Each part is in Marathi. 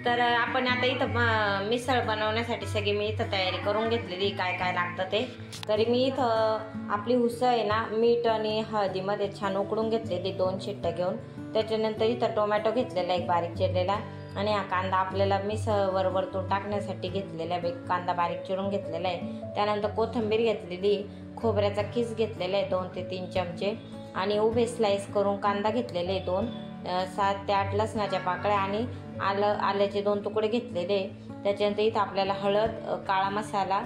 तर आपण आता इथं मिसळ बनवण्यासाठी सगळी मी इथं तयारी करून घेतलेली, काय काय लागतं ते. तरी मी इथं आपली उसळ आहे ना, मीठ आणि हळदीमध्ये छान उकडून घेतलेली 2 शिट्ट्या घेऊन. त्याच्यानंतर इथं टोमॅटो घेतलेला एक बारीक चिरलेला, आणि हा कांदा आपल्याला मिसळवर वरतून टाकण्यासाठी घेतलेला आहे, कांदा बारीक चिरून घेतलेला आहे. त्यानंतर कोथिंबीर घेतलेली, खोबऱ्याचा किस घेतलेला आहे 2 ते 3 चमचे, आणि उभे स्लाइस करून कांदा घेतलेले 2, 7 ते 8 लसणाच्या पाकळ्या, आणि आल्याचे 2 तुकडे घेतलेले. त्याच्यानंतर इथं आपल्याला हळद, काळा मसाला,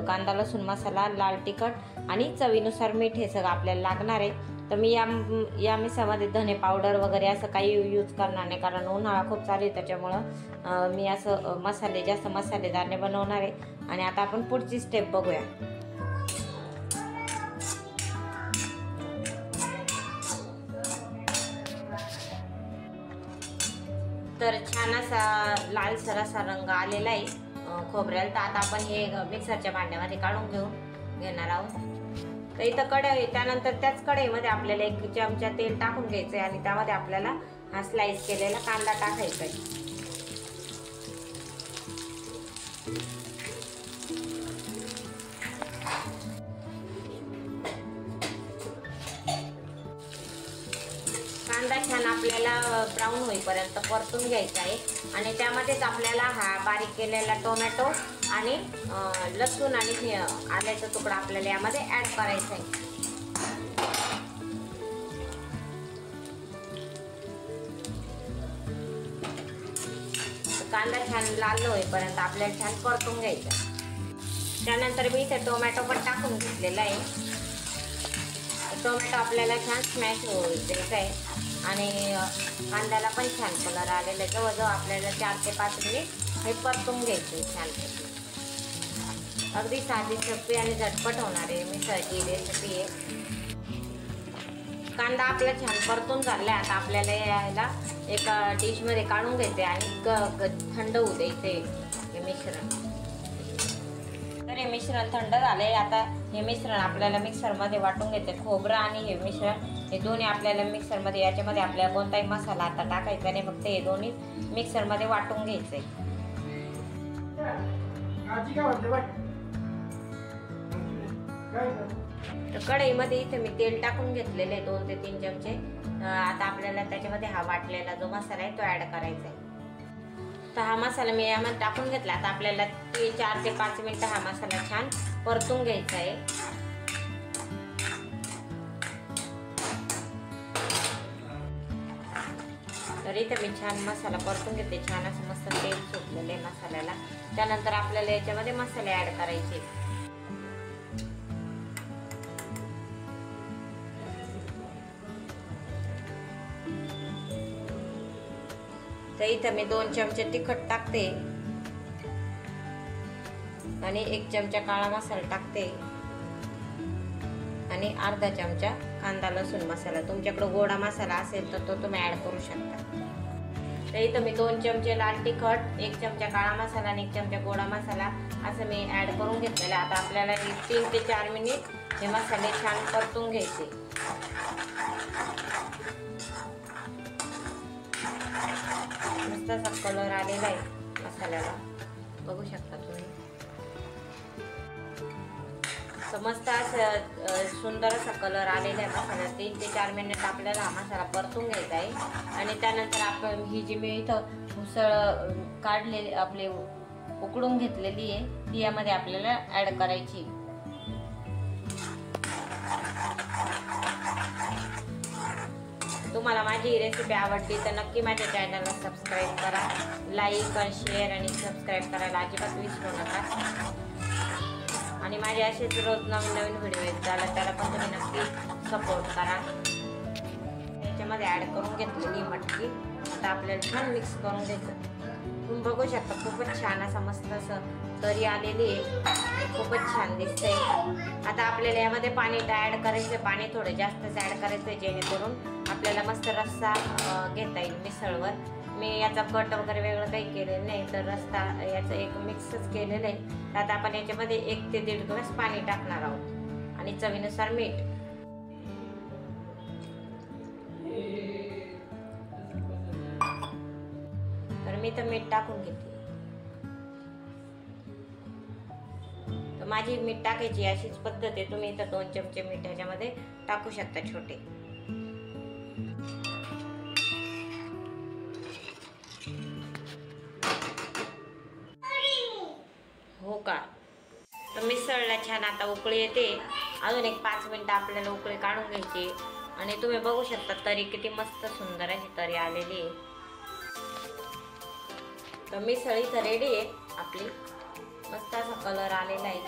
कांदा लसूण मसाला, लाल तिखट आणि चवीनुसार मीठ हे सगळं आपल्याला लागणार आहे. तर मी या मिसळमध्ये धने पावडर वगैरे असं काही यूज करणार नाही, कारण उन्हाळा खूप चालू आहे. त्याच्यामुळं मी असं जास्त मसालेदार बनवणार आहे. आणि आता आपण पुढची स्टेप बघूया. तर छान असा लालसर असा रंग आलेला आहे खोबऱ्याला. तर आता आपण हे मिक्सरच्या भांड्यामध्ये काढून घेणार आहोत. तर इथं कढई, त्यानंतर त्याच कढईमध्ये आपल्याला 1 चमचा तेल टाकून घ्यायचं आहे, आणि त्यामध्ये आपल्याला हा स्लाइस केलेला कांदा टाकायचा आहे. कांदा छान आपल्याला ब्राऊन होईपर्यंत परतून घ्यायचा आहे, आणि त्यामध्येच आपल्याला हा बारीक केलेला टोमॅटो आणि लसूण आणि आल्याचा तुकडा आपल्याला यामध्ये ॲड करायचा आहे. कांदा छान लाल होईपर्यंत आपल्याला छान परतून घ्यायचा. त्यानंतर मी इथे टोमॅटो पण टाकून घेतलेला आहे. टोमॅटो आपल्याला छान स्मॅश द्यायचा आहे, आणि कांद्याला पण छान कलर आलेला आहे. जवळजवळ आपल्याला 4 ते 5 मिनिट हे परतून घ्यायचे छान. अगदी साधी, सोपी आणि झटपट होणारी मिसळची रेसिपी आहे. कांदा आपला छान परतून झाला. आता आपल्याला याला एका डिशमध्ये काढून घ्यायचे आणि थंड होऊ द्यायचे हे मिश्रण. तर हे मिश्रण थंड झालंय. आता हे मिश्रण आपल्याला मिक्सरमध्ये वाटून घ्यायचे. खोबरं आणि हे मिश्रण हे दोन्ही आपल्याला मिक्सरमध्ये, याच्यामध्ये आपल्याला कोणताही मसाला आता टाकायचा नाही, फक्त हे दोन्ही मिक्सरमध्ये वाटून घ्यायचे. तर कढईमध्ये इथे मी तेल टाकून घेतलेले 2 ते 3 चमचे. आता आपल्याला त्याच्यामध्ये हा वाटलेला जो मसाला आहे तो ॲड करायचा आहे. तर हा मसाला मी यामध्ये टाकून घेतला. आता आपल्याला 4 ते 5 मिनिटं हा मसाला छान परतून घ्यायचा आहे. तर इथे मी छान मसाला परतून घेते. छान असं मस्त तेल सुटलेलं आहे मसाल्याला. त्यानंतर आपल्याला याच्यामध्ये मसाले ॲड करायचे. तर इथं मी 2 चमचे तिखट टाकते, आणि 1 चमचा काळा मसाला टाकते, आणि अर्धा चमचा कांदा लसूण मसाला. तुमच्याकडे गोडा मसाला असेल तर तो तुम्ही ॲड करू शकता. तर इथं मी 2 चमचे लाल तिखट, 1 चमचा काळा मसाला आणि 1 चमचा गोडा मसाला असं मी ॲड करून घेतलेलं. आता आपल्याला 3 ते 4 मिनिट हे मसाले छान परतून घ्यायचे. मस्त असा कलर आलेला आहे मसाल्याला, बघू शकता तुम्ही. तर मस्त असं सुंदर असा कलर आलेला आहे मसाला. 3 ते 4 मिनिट आपल्याला हा मसाला परतून घ्यायचा आहे. आणि त्यानंतर आपण ही जी मी इथं उसळ काढलेली आपली उकडून घेतलेली आहे ती यामध्ये आपल्याला ॲड करायची. तुम्हाला माझी रेसिपी आवडली तर नक्की माझ्या चॅनलला सबस्क्राईब करा, लाईक, शेअर आणि सबस्क्राईब करायला अजिबात विसरू नका. आणि माझे असेच रोज नवीन व्हिडिओ येत झाला त्याला पण तुम्ही नक्की सपोर्ट करा. त्याच्यामध्ये ॲड करून घेतलेली मटकी आता आपल्याला छान मिक्स करून घ्यायचं. तुम्ही बघू शकता खूपच छान असा मस्त असं तरी आलेली आहे, खूपच छान दिसतंय. आता आपल्याला यामध्ये पाणी ॲड करायचं. पाणी थोडं जास्तच ॲड करायचं जेणेकरून आपल्याला मस्त रस्सा घेता येईल मिसळवर. मी याचा कट वगैरे वेगळं काही केलेलं नाही, तर रस्सा याचं एक मिक्सच केलेलं आहे. तर आता आपण याच्यामध्ये 1 ते 1.5 ग्लास पाणी टाकणार आहोत, आणि चवीनुसार मीठ. तर मी तर मीठ टाकून घेते. तर माझी मीठ टाकायची अशीच पद्धत आहे. तुम्ही इथं 2 चमचे मीठ याच्यामध्ये टाकू शकता छोटे. हो का. तर मिसळला छान आता उकळी येते. अजून एक 5 मिनिटं आपल्याला उकळी काढून घ्यायची. आणि तुम्ही बघू शकता तरी किती मस्त सुंदर अशी तरी आलेली आहे. तर मिसळ इथं रेडी आहे आपली. मस्त असा कलर आलेला आहे.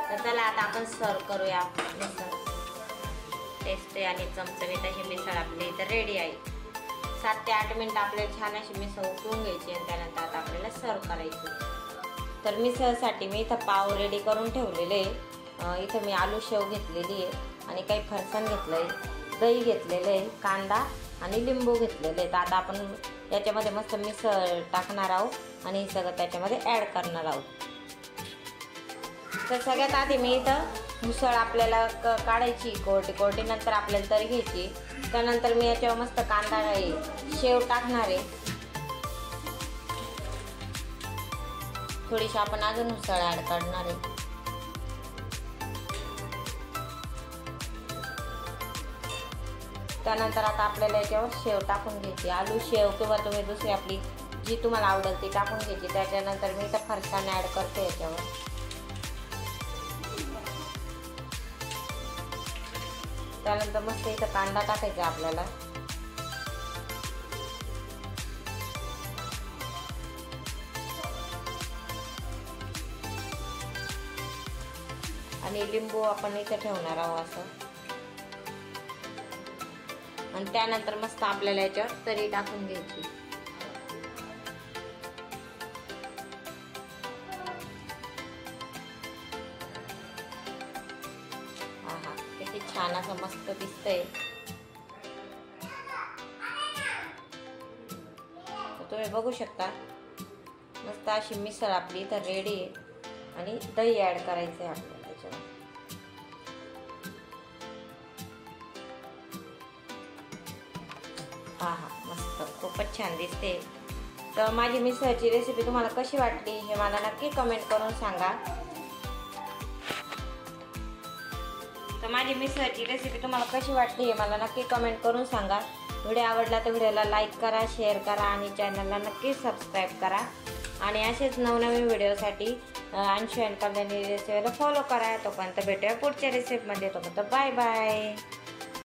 तर चला आता आपण सर्व करूया मिसळ. टेस्टी आणि चमचमीत अशी मिसळ आपली इथं रेडी आहे. 7 ते 8 मिनिटं आपल्याला छान अशी मिसळ उकळून घ्यायची आणि त्यानंतर आता आपल्याला सर्व करायची. तर मिसळसाठी मी इथं पाव रेडी करून ठेवलेले आहे. इथं मी आलू शेव घेतलेली आहे आणि काही फरसाण घेतलं आहे, दही घेतलेलं आहे, कांदा आणि लिंबू घेतलेले आहे. तर आता आपण याच्यामध्ये मस्त मिसळ टाकणार आहोत आणि सगळं त्याच्यामध्ये ॲड करणार आहोत. तर सगळ्यात आधी मी इथं मिसळ आपल्याला काढायची कोरटी नंतर आपल्याला तरी घ्यायची. त्यानंतर मी याच्यावर मस्त कांदा शेव टाकणार आहे. थोडीशी आपण अजून मिसळ ॲड करणार आहे. त्यानंतर आता आपल्याला याच्यावर शेव टाकून घ्यायची. आलू शेव किंवा तुम्ही दुसरी आपली जी तुम्हाला आवडेल ती टाकून घ्यायची. त्याच्यानंतर मी इथं फरसाण ॲड करते याच्यावर. त्यानंतर मस्त इथं कांदा टाकायचा आपल्याला. आणि लिंबू आपण इथे ठेवणार आहोत असं. आणि त्यानंतर मस्त आपल्याला याच्यावर तरी टाकून घ्यायची. आहा, किती छान असं मस्त दिसतंय. तुम्ही बघू शकता मस्त अशी मिसळ आपली इथं रेडी आहे. आणि दही ॲड करायचं आहे आपल्याला त्याच्यावर. आहा, मस्त खूपच छान दिसते. तर माझी मिसळची रेसिपी तुम्हाला कशी वाटली हे मला नक्की कमेंट करून सांगा. तर माझी मिसळची रेसिपी तुम्हाला कशी वाटली हे मला नक्की कमेंट करून सांगा. व्हिडिओ आवडला तर व्हिडिओला लाईक करा, शेअर करा आणि चॅनलला नक्की सबस्क्राईब करा. आणि असेच नवनवीन व्हिडिओसाठी अंशू अँड कल्याणी रेसिपीला फॉलो करा. तोपर्यंत भेटूया पुढच्या रेसिपीमध्ये. तोपर्यंत बाय बाय.